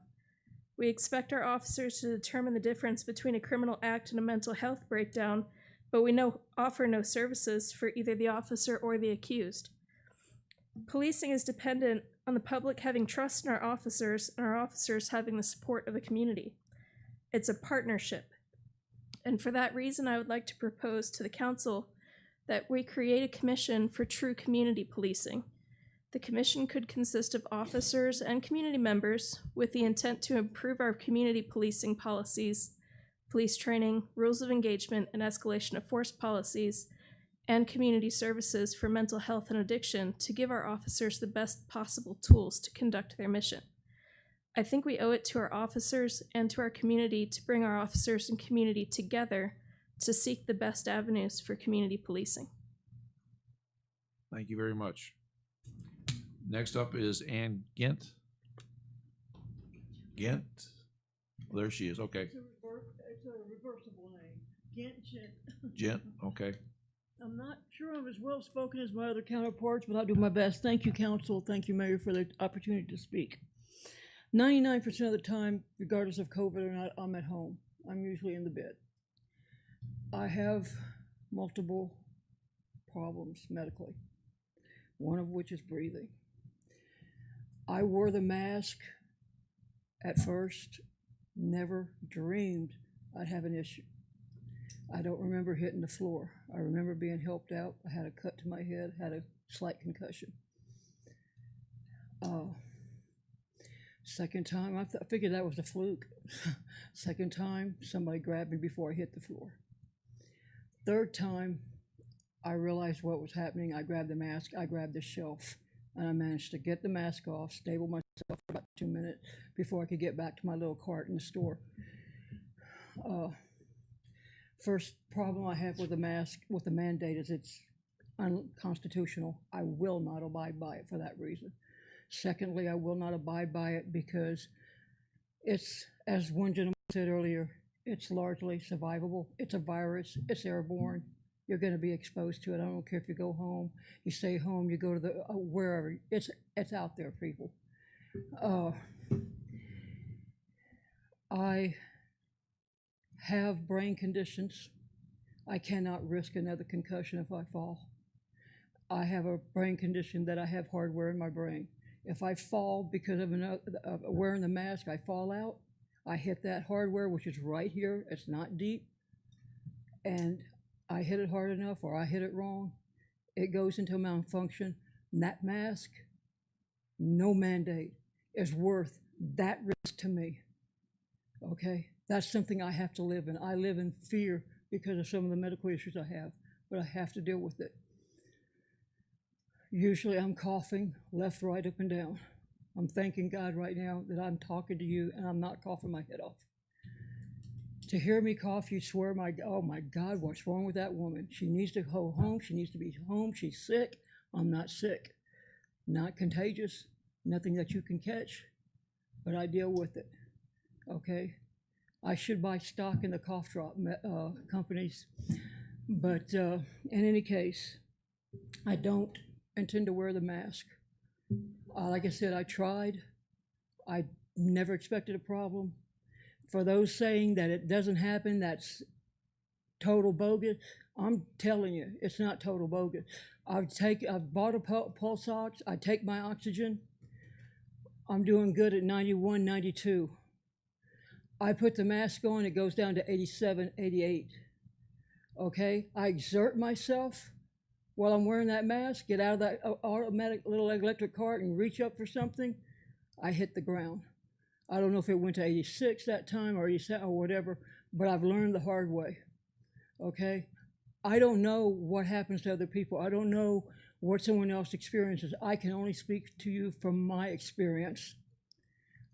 We expect our officers to determine the difference between a criminal act and a mental health breakdown, but we offer no services for either the officer or the accused. Policing is dependent on the public having trust in our officers and our officers having the support of the community. It's a partnership. And for that reason, I would like to propose to the council that we create a commission for true community policing. The commission could consist of officers and community members with the intent to improve our community policing policies, police training, rules of engagement and escalation of force policies, and community services for mental health and addiction to give our officers the best possible tools to conduct their mission. I think we owe it to our officers and to our community to bring our officers and community together to seek the best avenues for community policing. Thank you very much. Next up is Ann Gent. Gent? Well, there she is, okay. It's a reversible name. Gent. Gent, okay. I'm not sure I'm as well spoken as my other counterparts, but I'll do my best. Thank you, council. Thank you, Mayor, for the opportunity to speak. 99% of the time, regardless of COVID or not, I'm at home. I'm usually in the bed. I have multiple problems medically, one of which is breathing. I wore the mask at first, never dreamed I'd have an issue. I don't remember hitting the floor. I remember being helped out. I had a cut to my head, had a slight concussion. Second time, I figured that was a fluke. Second time, somebody grabbed me before I hit the floor. Third time, I realized what was happening. I grabbed the mask, I grabbed the shelf, and I managed to get the mask off, stable myself for about 2 minutes before I could get back to my little cart in the store. First problem I have with the mask, with the mandate, is it's unconstitutional. I will not abide by it for that reason. Secondly, I will not abide by it because it's, as one gentleman said earlier, it's largely survivable. It's a virus, it's airborne. You're gonna be exposed to it. I don't care if you go home, you stay home, you go to the, wherever, it's out there, people. I have brain conditions. I cannot risk another concussion if I fall. I have a brain condition that I have hardware in my brain. If I fall because of wearing the mask, I fall out, I hit that hardware, which is right here, it's not deep, and I hit it hard enough or I hit it wrong, it goes into malfunction. And that mask, no mandate, is worth that risk to me, okay? That's something I have to live in. I live in fear because of some of the medical issues I have, but I have to deal with it. Usually I'm coughing left, right, up, and down. I'm thanking God right now that I'm talking to you and I'm not coughing my head off. To hear me cough, you swear, oh my God, what's wrong with that woman? She needs to go home, she needs to be home, she's sick. I'm not sick, not contagious, nothing that you can catch, but I deal with it, okay? I should buy stock in the cough drop companies, but in any case, I don't intend to wear the mask. Like I said, I tried. I never expected a problem. For those saying that it doesn't happen, that's total bogus. I'm telling you, it's not total bogus. I've bought a pulse ox. I take my oxygen. I'm doing good at 91, 92. I put the mask on, it goes down to 87, 88. Okay, I exert myself while I'm wearing that mask, get out of that automatic little electric cart and reach up for something, I hit the ground. I don't know if it went to 86 that time or 87 or whatever, but I've learned the hard way, okay? I don't know what happens to other people. I don't know what someone else experiences. I can only speak to you from my experience,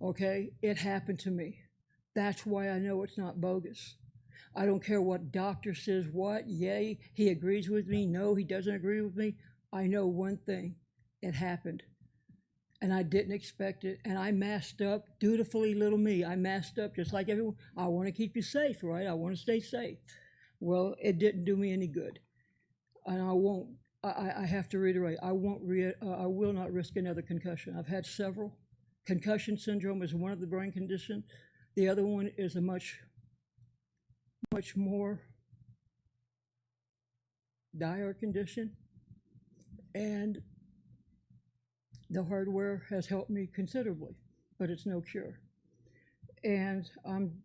okay? It happened to me. That's why I know it's not bogus. I don't care what doctor says what, yay, he agrees with me, no, he doesn't agree with me. I know one thing, it happened. and I didn't expect it, and I masked up, dutifully little me. I masked up just like everyone. I want to keep you safe, right? I want to stay safe. Well, it didn't do me any good, and I won't. I have to reiterate. I won't. I will not risk another concussion. I've had several. Concussion syndrome is one of the brain conditions. The other one is a much more dire condition, and the hardware has helped me considerably, but it's no cure. And I'm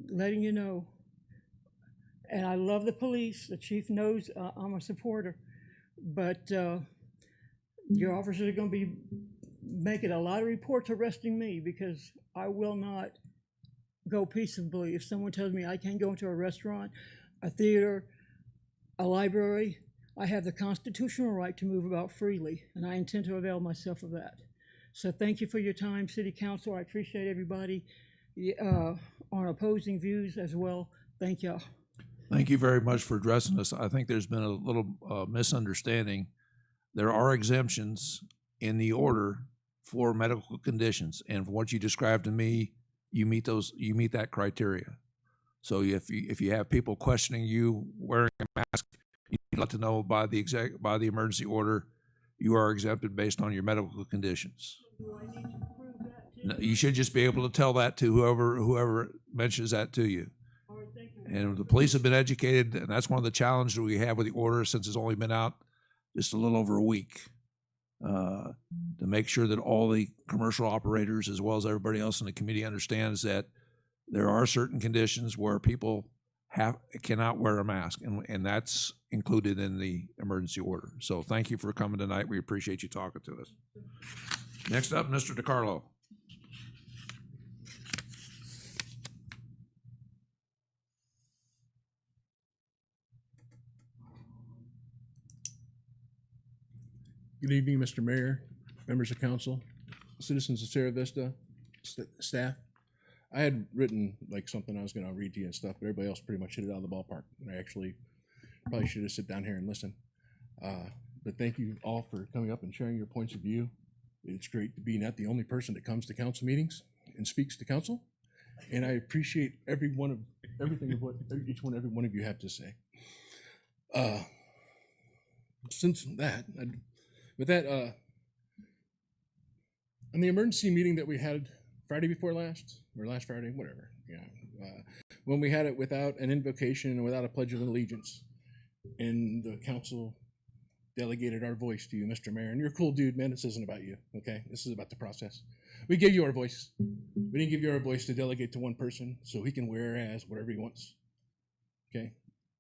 letting you know, and I love the police. The chief knows I'm a supporter, but your officers are going to be making a lot of reports arresting me because I will not go peaceably. If someone tells me I can't go into a restaurant, a theater, a library, I have the constitutional right to move about freely, and I intend to avail myself of that. So thank you for your time, City Council. I appreciate everybody on opposing views as well. Thank y'all. Thank you very much for addressing this. I think there's been a little misunderstanding. There are exemptions in the order for medical conditions, and from what you described to me, you meet that criteria. So if you have people questioning you wearing a mask, you need to let them know by the emergency order you are exempted based on your medical conditions. Do I need to prove that too? No, you should just be able to tell that to whoever mentions that to you. All right, thank you. And the police have been educated, and that's one of the challenges we have with the order since it's only been out just a little over a week. To make sure that all the commercial operators, as well as everybody else in the community, understands that there are certain conditions where people cannot wear a mask, and that's included in the emergency order. So thank you for coming tonight. We appreciate you talking to us. Next up, Mr. DiCarlo. Good evening, Mr. Mayor, members of council, citizens of Sierra Vista, staff. I had written like something I was going to read to you and stuff, but everybody else pretty much hit it out of the ballpark. And I actually probably should have sit down here and listen. But thank you all for coming up and sharing your points of view. It's great to be not the only person that comes to council meetings and speaks to council. And I appreciate every one of every one of you have to say. With that, on the emergency meeting that we had Friday before last, or last Friday, whatever, when we had it without an invocation and without a pledge of allegiance, and the council delegated our voice to you, Mr. Mayor, and you're a cool dude, man. This isn't about you, okay? This is about the process. We gave you our voice. We didn't give you our voice to delegate to one person so he can wear as whatever he wants, okay?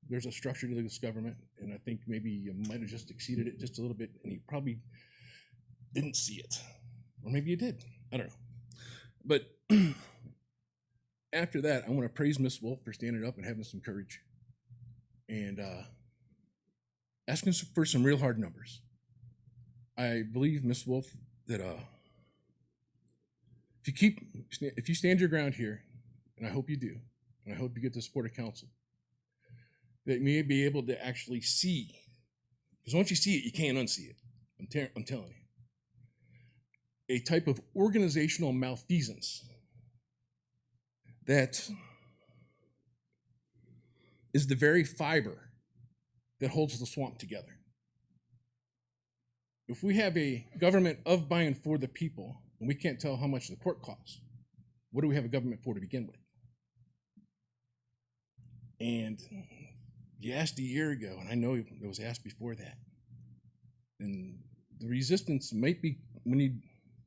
There's a structure to this government, and I think maybe you might have just exceeded it just a little bit, and you probably didn't see it. Or maybe you did. I don't know. But after that, I want to praise Miss Wolf for standing up and having some courage and asking for some real hard numbers. I believe, Miss Wolf, that if you stand your ground here, and I hope you do, and I hope you get the support of council, that may be able to actually see, because once you see it, you can't unsee it. I'm telling you. A type of organizational malfeasance that is the very fiber that holds the swamp together. If we have a government of, by, and for the people, and we can't tell how much the court costs, what do we have a government for to begin with? And you asked a year ago, and I know it was asked before that. And the resistance might be when you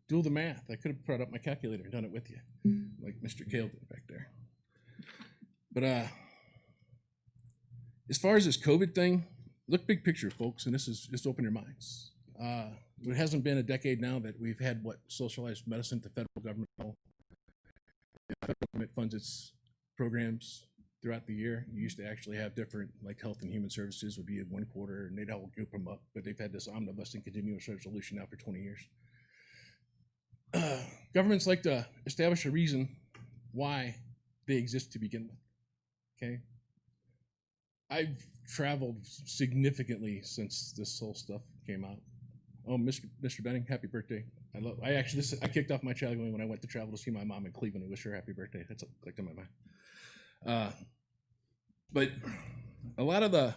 do the math. I could have brought up my calculator and done it with you, like Mr. Kale did back there. But as far as this COVID thing, look big picture, folks, and this is just open your minds. It hasn't been a decade now that we've had socialized medicine. The federal government, funds its programs throughout the year. You used to actually have different, like Health and Human Services would be in one quarter, and they'd all group them up, but they've had this omnibus and continuous resolution now for 20 years. Governments like to establish a reason why they exist to begin with, okay? I've traveled significantly since this whole stuff came out. Oh, Mr. Benning, happy birthday! I kicked off my child going when I went to travel to see my mom in Cleveland and wish her happy birthday. That's what clicked in my mind. But a lot of the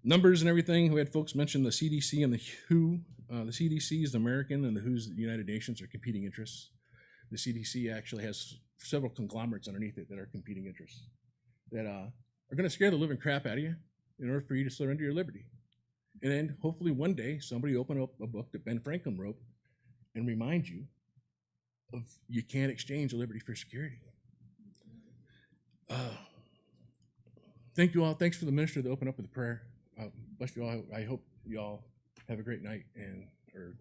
numbers and everything, we had folks mention the CDC and the WHO. The CDC is the American and the WHO's the United Nations are competing interests. The CDC actually has several conglomerates underneath it that are competing interests that are going to scare the living crap out of you in order for you to surrender your liberty. And then hopefully one day somebody open up a book that Ben Franklin wrote and remind you of you can't exchange liberty for security. Thank you all. Thanks for the minister to open up with a prayer. Bless you all. I hope you all have a great night or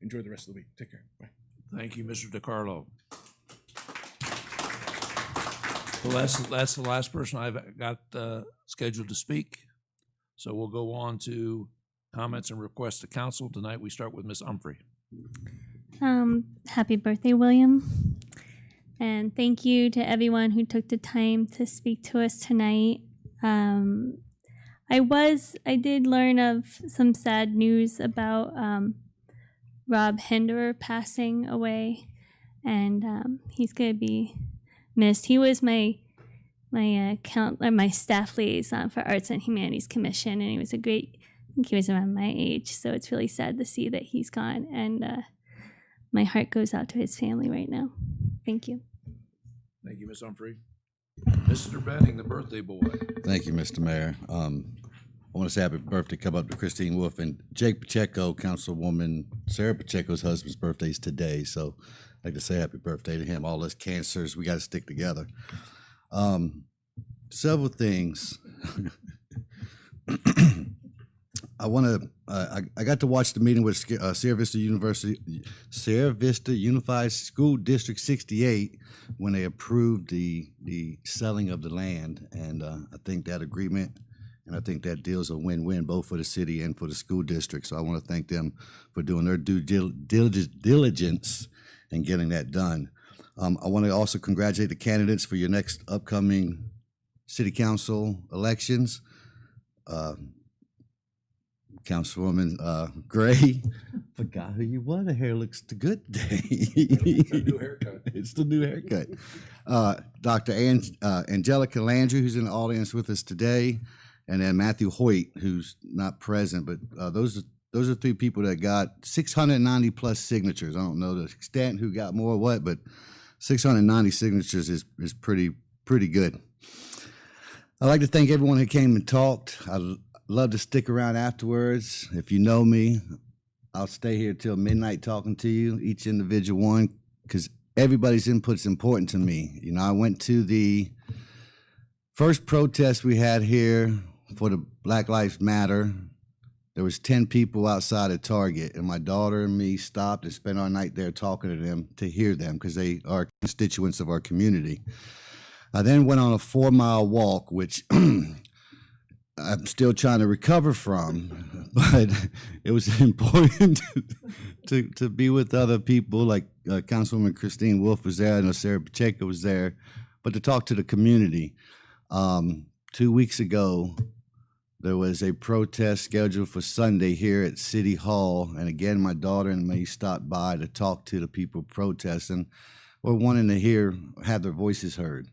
enjoy the rest of the week. Take care. Bye. Thank you, Mr. DiCarlo. Well, that's the last person I've got scheduled to speak. So we'll go on to comments and requests to council. Tonight we start with Ms. Humphrey. Happy birthday, William. And thank you to everyone who took the time to speak to us tonight. I did learn of some sad news about Rob Henderer passing away, and he's going to be missed. He was my staff liaison for Arts and Humanities Commission, and he was I think he was around my age, so it's really sad to see that he's gone, and my heart goes out to his family right now. Thank you. Thank you, Ms. Humphrey. Mr. Benning, the birthday boy. Thank you, Mr. Mayor. I want to say happy birthday come up to Christine Wolf and Jake Pacheco, Councilwoman Sarah Pacheco's husband's birthday is today. So I'd like to say happy birthday to him. All us cancers, we got to stick together. Several things. I got to watch the meeting with Sierra Vista Unified School District 68 when they approved the selling of the land, and I think that agreement and I think that deal's a win-win both for the city and for the school district. So I want to thank them for doing their due diligence and getting that done. I want to also congratulate the candidates for your next upcoming city council elections. Councilwoman Gray, forgot who you were. The hair looks good today. It's the new haircut. It's the new haircut. Dr. Angelica Landry, who's in the audience with us today, and then Matthew Hoyt, who's not present, but those are three people that got 690 plus signatures. I don't know the extent who got more or what, but 690 signatures is pretty good. I'd like to thank everyone who came and talked. I'd love to stick around afterwards. If you know me, I'll stay here till midnight talking to you, each individual one, because everybody's input's important to me. You know, I went to the first protest we had here for the Black Lives Matter. There was 10 people outside of Target, and my daughter and me stopped and spent our night there talking to them to hear them because they are constituents of our community. I then went on a 4-mile walk, which I'm still trying to recover from, but it was important to be with other people, like Councilwoman Christine Wolf was there, I know Sarah Pacheco was there, but to talk to the community. 2 weeks ago, there was a protest scheduled for Sunday here at City Hall, and again, my daughter and me stopped by to talk to the people protesting or wanting to have their voices heard.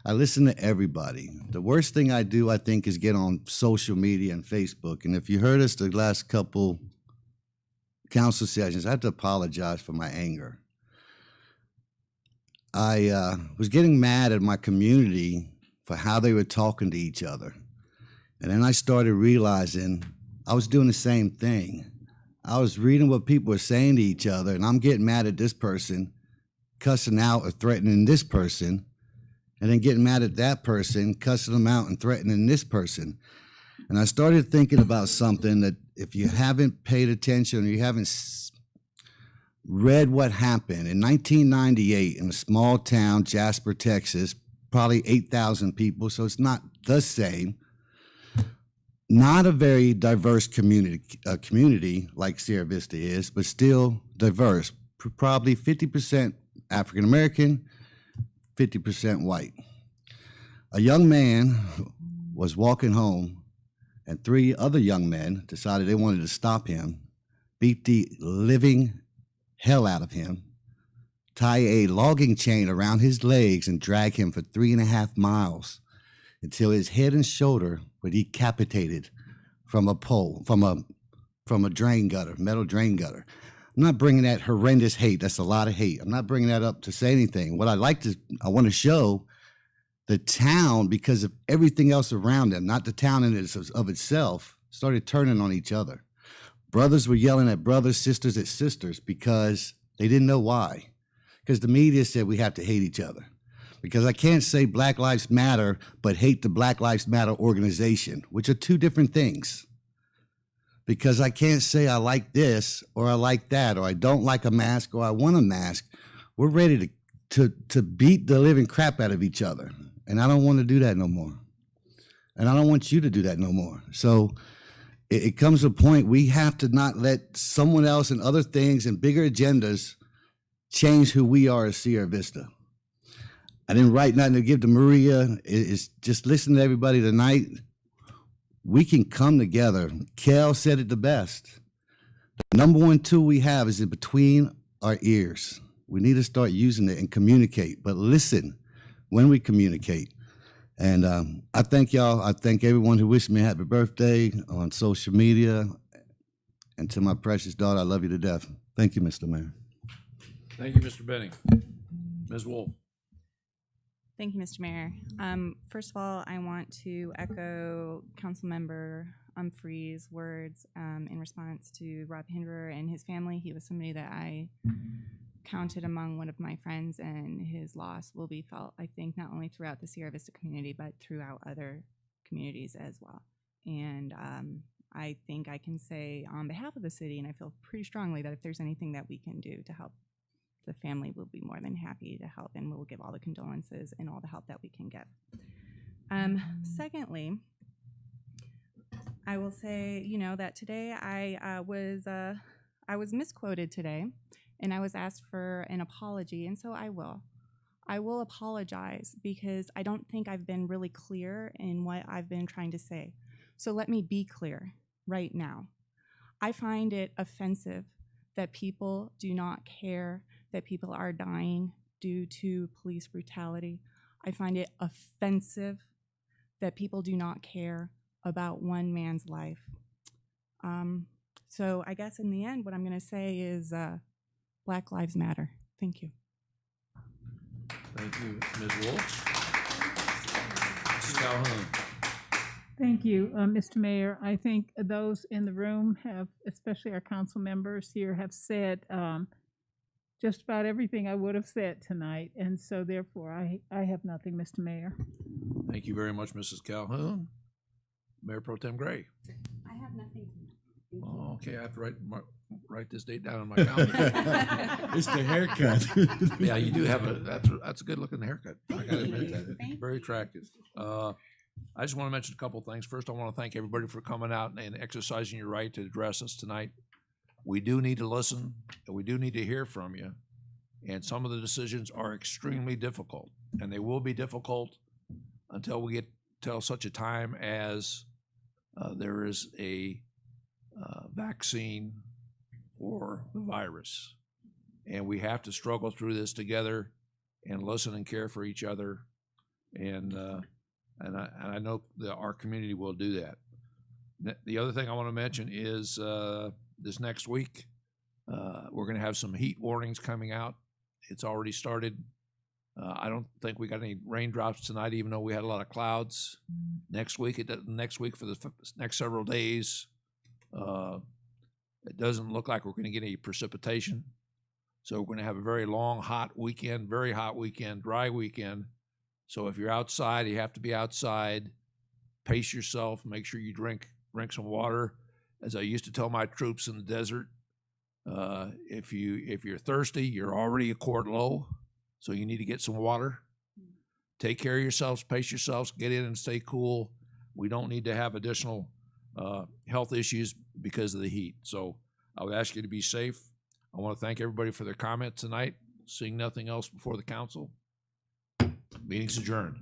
I listen to everybody. The worst thing I do, I think, is get on social media and Facebook. And if you heard us the last couple council sessions, I have to apologize for my anger. I was getting mad at my community for how they were talking to each other. And then I started realizing I was doing the same thing. I was reading what people were saying to each other, and I'm getting mad at this person, cussing out or threatening this person, and then getting mad at that person, cussing them out and threatening this person. And I started thinking about something that if you haven't paid attention or you haven't read what happened in 1998 in a small town, Jasper, Texas, probably 8,000 people, so it's not the same. Not a very diverse community like Sierra Vista is, but still diverse. Probably 50% African American, 50% white. A young man was walking home, and 3 other young men decided they wanted to stop him beat the living hell out of him, tie a logging chain around his legs, and drag him for 3.5 miles until his head and shoulder were decapitated from a pole, from a drain gutter, metal drain gutter. I'm not bringing that horrendous hate. That's a lot of hate. I'm not bringing that up to say anything. What I want to show the town, because of everything else around them, not the town in of itself, started turning on each other. Brothers were yelling at brothers, sisters at sisters, because they didn't know why. Because the media said we have to hate each other. Because I can't say Black Lives Matter, but hate the Black Lives Matter organization, which are two different things. Because I can't say I like this or I like that, or I don't like a mask or I want a mask. We're ready to beat the living crap out of each other. And I don't want to do that no more. And I don't want you to do that no more. So it comes to a point we have to not let someone else and other things and bigger agendas change who we are as Sierra Vista. I didn't write nothing to give to Maria. It's just listen to everybody tonight. We can come together. Kel said it the best. The number one tool we have is in between our ears. We need to start using it and communicate, but listen when we communicate. And I thank y'all. I thank everyone who wished me a happy birthday on social media. And to my precious daughter, I love you to death. Thank you, Mr. Mayor. Thank you, Mr. Benning. Ms. Wolf. Thank you, Mr. Mayor. First of all, I want to echo Councilmember Humphrey's words in response to Rob Hinderer and his family. He was somebody that I counted among one of my friends, and his loss will be felt, I think, not only throughout the Sierra Vista community, but throughout other communities as well. And I think I can say on behalf of the city, and I feel pretty strongly that if there's anything that we can do to help the family, will be more than happy to help, and we'll give all the condolences and all the help that we can give. Secondly, I will say, that today I was misquoted today, and I was asked for an apology, and so I will apologize, because I don't think I've been really clear in what I've been trying to say. So let me be clear right now. I find it offensive that people do not care that people are dying due to police brutality. I find it offensive that people do not care about one man's life. So I guess in the end, what I'm going to say is Black Lives Matter. Thank you. Thank you, Ms. Wolf. Mrs. Calhoun. Thank you, Mr. Mayor. I think those in the room have, especially our council members here, have said just about everything I would have said tonight. And so therefore, I have nothing, Mr. Mayor. Thank you very much, Mrs. Calhoun. Mayor Pro Tem Gray. I have nothing. Oh, okay, I have to write this date down on my calendar. It's the haircut. Yeah, you do have that's a good looking haircut. I gotta admit that. It's very attractive. I just want to mention a couple of things. First, I want to thank everybody for coming out and exercising your right to address us tonight. We do need to listen, and we do need to hear from you. And some of the decisions are extremely difficult, and they will be difficult until we get till such a time as there is a vaccine for the virus. And we have to struggle through this together and listen and care for each other. And I know that our community will do that. The other thing I want to mention is this next week, we're going to have some heat warnings coming out. It's already started. I don't think we got any raindrops tonight, even though we had a lot of clouds. Next week, for the next several days, it doesn't look like we're going to get any precipitation. So we're going to have a very long, hot weekend, dry weekend. So if you're outside, you have to be outside. Pace yourself. Make sure you drink some water. As I used to tell my troops in the desert, if you're thirsty, you're already a quart low. So you need to get some water. Take care of yourselves. Pace yourselves. Get in and stay cool. We don't need to have additional health issues because of the heat. So I would ask you to be safe. I want to thank everybody for their comments tonight. Seeing nothing else before the council, meeting's adjourned.